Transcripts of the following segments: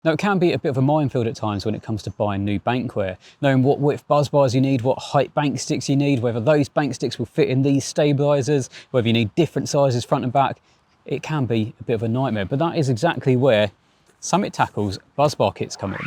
Now, it can be a bit of a minefield at times when it comes to buying new bankware, knowing what width buzz bars you need, what height bank sticks you need, whether those bank sticks will fit in these stabilizers, whether you need different sizes front and back. It can be a bit of a nightmare, but that is exactly where 𝗏𝗏𝗃𝗁's Buzzbar Kits come in.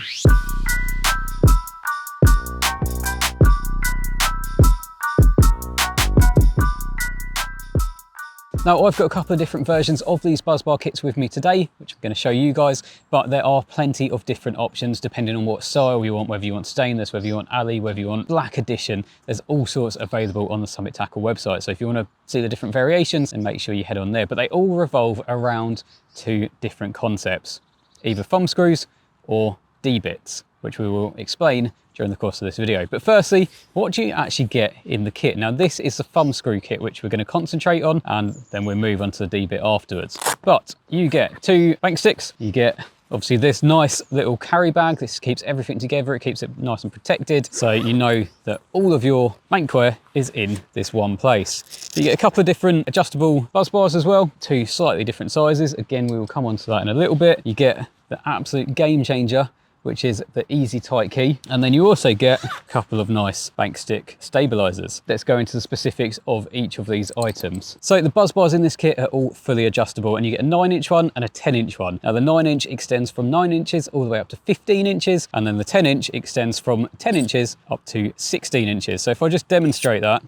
Now, I've got a couple of different versions of these Buzzbar kits with me today, which I'm going to show you guys, but there are plenty of different options depending on what style you want, whether you want stainless, whether you want alley, whether you want black edition. There's all sorts available on the 𝗏𝗏𝗃𝗁 website. So if you want to see the different variations, then make sure you head on there. But they all revolve around two different concepts, either thumb screws or D-bits, which we will explain during the course of this video. But firstly, what do you actually get in the kit? Now, this is the thumb screw kit, which we're going to concentrate on, and then we'll move on to the D-bit afterwards. But you get 2 bank sticks, you get obviously this nice little carry bag. This keeps everything together, it keeps it nice and protected, so you know that all of your bankware is in this one place. You get a couple of different adjustable buzz bars as well, 2 slightly different sizes. Again, we will come on to that in a little bit. You get the absolute game changer, which is the 𝗖𝗔𝗥𝗣𝗃𝗊. And then you also get a couple of nice bank stick stabilizers. Let's go into the specifics of each of these items. So the buzz bars in this kit are all fully adjustable, and you get a 9-inch one and a 10-inch one. Now the 9-inch extends from 9 inches all the way up to 15 inches, and then the 10-inch extends from 10 inches up to 16 inches. So if I just demonstrate that,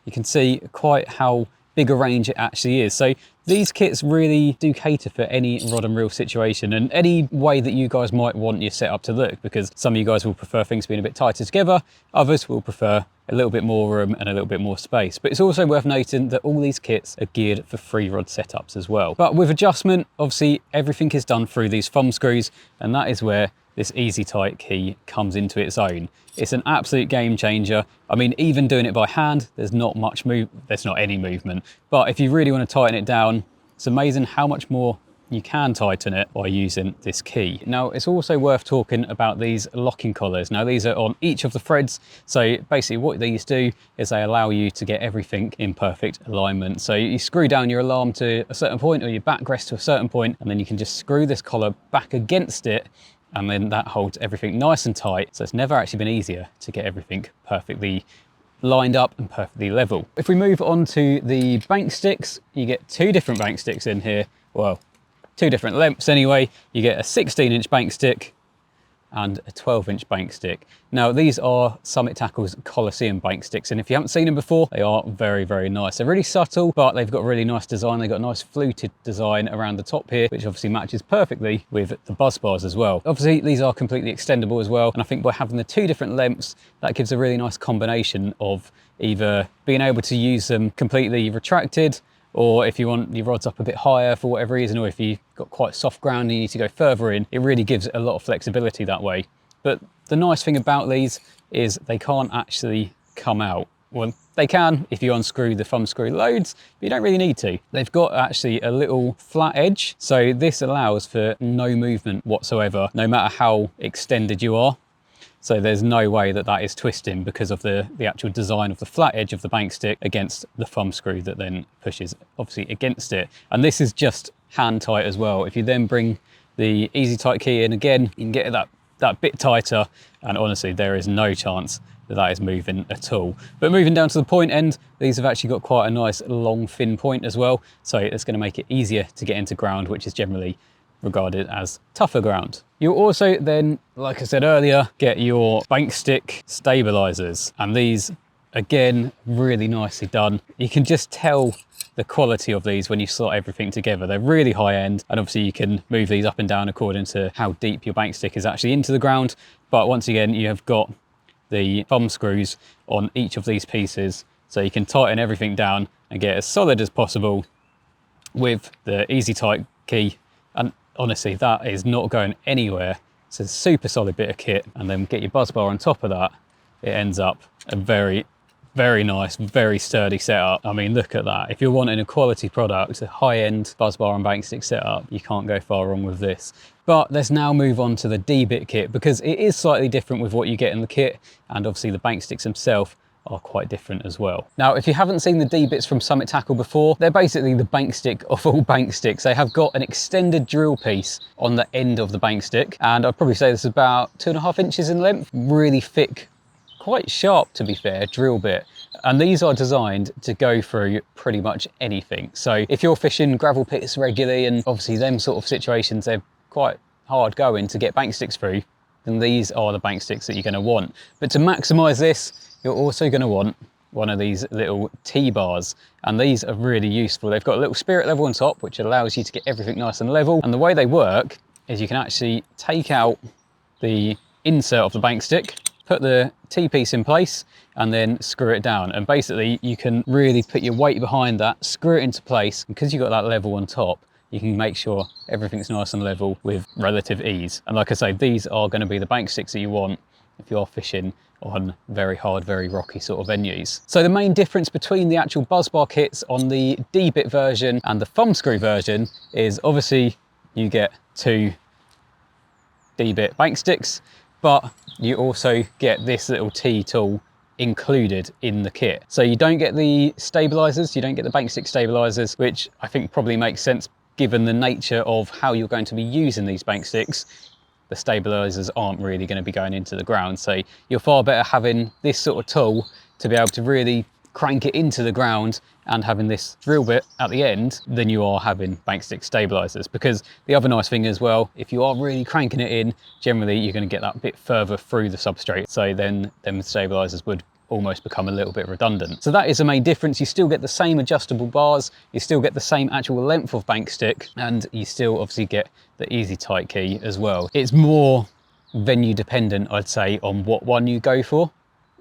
you can see quite how big a range it actually is. So these kits really do cater for any rod and reel situation and any way that you guys might want your setup to look, because some of you guys will prefer things being a bit tighter together, others will prefer a little bit more room and a little bit more space. But it's also worth noting that all these kits are geared for 3 rod setups as well. But with adjustment, obviously everything is done through these thumb screws, and that is where this 𝗖𝗔𝗃𝗃𝗃 key comes into its own. It's an absolute game changer. I mean, even doing it by hand, there's not any movement. But if you really want to tighten it down, it's amazing how much more you can tighten it by using this key. Now, it's also worth talking about these locking collars. Now, these are on each of the threads. So basically what these do is they allow you to get everything in perfect alignment. So you screw down your alarm to a certain point or your backrest to a certain point, and then you can just screw this collar back against it, and then that holds everything nice and tight. So it's never actually been easier to get everything perfectly lined up and perfectly level. If we move on to the bank sticks, you get 2 different bank sticks in here. Well, 2 different lengths anyway. You get a 16-inch bank stick and a 12-inch bank stick. Now, these are 𝗏𝗏𝗃𝗁's Colosseum bank sticks, and if you haven't seen them before, they are very, very nice. They're really subtle, but they've got a really nice design. They've got a nice fluted design around the top here, which obviously matches perfectly with the buzz bars as well. Obviously, these are completely extendable as well, and I think by having the 2 different lengths, that gives a really nice combination of either being able to use them completely retracted, or if you want your rods up a bit higher for whatever reason, or if you've got quite soft ground and you need to go further in, it really gives a lot of flexibility that way. But the nice thing about these is they can't actually come out. Well, they can if you unscrew the thumb screw loads, but you don't really need to. They've got actually a little flat edge, so this allows for no movement whatsoever, no matter how extended you are. So there's no way that that is twisting because of the actual design of the flat edge of the bank stick against the thumb screw that then pushes obviously against it. And this is just hand tight as well. If you then bring the 𝗖𝗔𝗃𝗃𝗃 in again, you can get that bit tighter, and honestly there is no chance that that is moving at all. But moving down to the point end, these have actually got quite a nice long thin point as well, so it's going to make it easier to get into ground, which is generally regarded as tougher ground. You'll also then, like I said earlier, get your bank stick stabilizers, and these again really nicely done. You can just tell the quality of these when you slot everything together. They're really high end, and obviously you can move these up and down according to how deep your bank stick is actually into the ground. But once again, you have got the thumb screws on each of these pieces, so you can tighten everything down and get as solid as possible with the 𝗖𝗔𝗃𝗃𝗃. And honestly, that is not going anywhere. It's a super solid bit of kit, and then get your buzz bar on top of that. It ends up a very, very nice, very sturdy setup. I mean, look at that. If you're wanting a quality product, a high-end buzz bar and bank stick setup, you can't go far wrong with this. But let's now move on to the D-bit kit, because it is slightly different with what you get in the kit, and obviously the bank sticks themselves are quite different as well. Now, if you haven't seen the D-bits from Summit Tackle before, they're basically the bank stick of all bank sticks. They have got an extended drill piece on the end of the bank stick, and I'd probably say this is about 2.5 inches in length, really thick, quite sharp to be fair, drill bit. And these are designed to go through pretty much anything. So if you're fishing gravel pits regularly, and obviously them sort of situations, they're quite hard going to get bank sticks through, then these are the bank sticks that you're going to want. But to maximize this, you're also going to want one of these little T-bars, and these are really useful. They've got a little spirit level on top, which allows you to get everything nice and level. And the way they work is you can actually take out the insert of the bank stick, put the T-piece in place, and then screw it down. And basically you can really put your weight behind that, screw it into place. Because you've got that level on top, you can make sure everything's nice and level with relative ease. And like I say, these are going to be the bank sticks that you want if you're fishing on very hard, very rocky sort of venues. So the main difference between the actual Buzzbar kits on the D-bit version and the thumb screw version is obviously you get 2 D-bit bank sticks, but you also get this little T tool included in the kit. So you don't get the stabilizers, you don't get the bank stick stabilizers, which I think probably makes sense given the nature of how you're going to be using these bank sticks. The stabilizers aren't really going to be going into the ground, so you're far better having this sort of tool to be able to really crank it into the ground and having this drill bit at the end than you are having bank stick stabilizers. Because the other nice thing as well, if you are really cranking it in, generally you're going to get that bit further through the substrate, so then them stabilizers would almost become a little bit redundant. So that is the main difference. You still get the same adjustable bars, you still get the same actual length of bank stick, and you still obviously get the easy tight key as well. It's more venue dependent, I'd say, on what one you go for.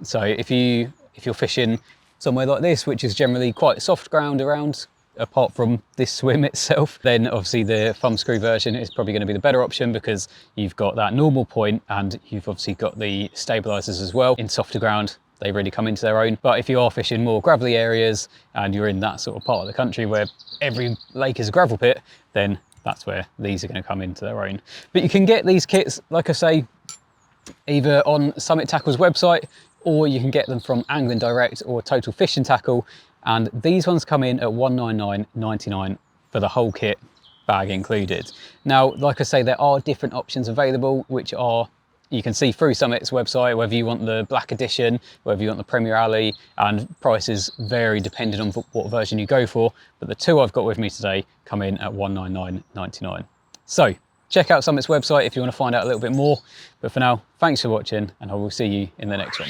So if you're fishing somewhere like this, which is generally quite soft ground around, apart from this swim itself, then obviously the thumb screw version is probably going to be the better option, because you've got that normal point and you've obviously got the stabilizers as well. In softer ground, they really come into their own. But if you are fishing more gravelly areas and you're in that sort of part of the country where every lake is a gravel pit, then that's where these are going to come into their own. But you can get these kits, like I say, either on Summit Tackle's website, or you can get them from Angling Direct or Total Fishing Tackle. And these ones come in at $199.99 for the whole kit, bag included. Now, like I say, there are different options available, which are, you can see through Summit's website, whether you want the black edition, whether you want the 𝗲𝗷𝗵𝗄, and prices vary depending on what version you go for. But the 2 I've got with me today come in at $199.99. So check out Summit's website if you want to find out a little bit more. But for now, thanks for watching, and I will see you in the next one.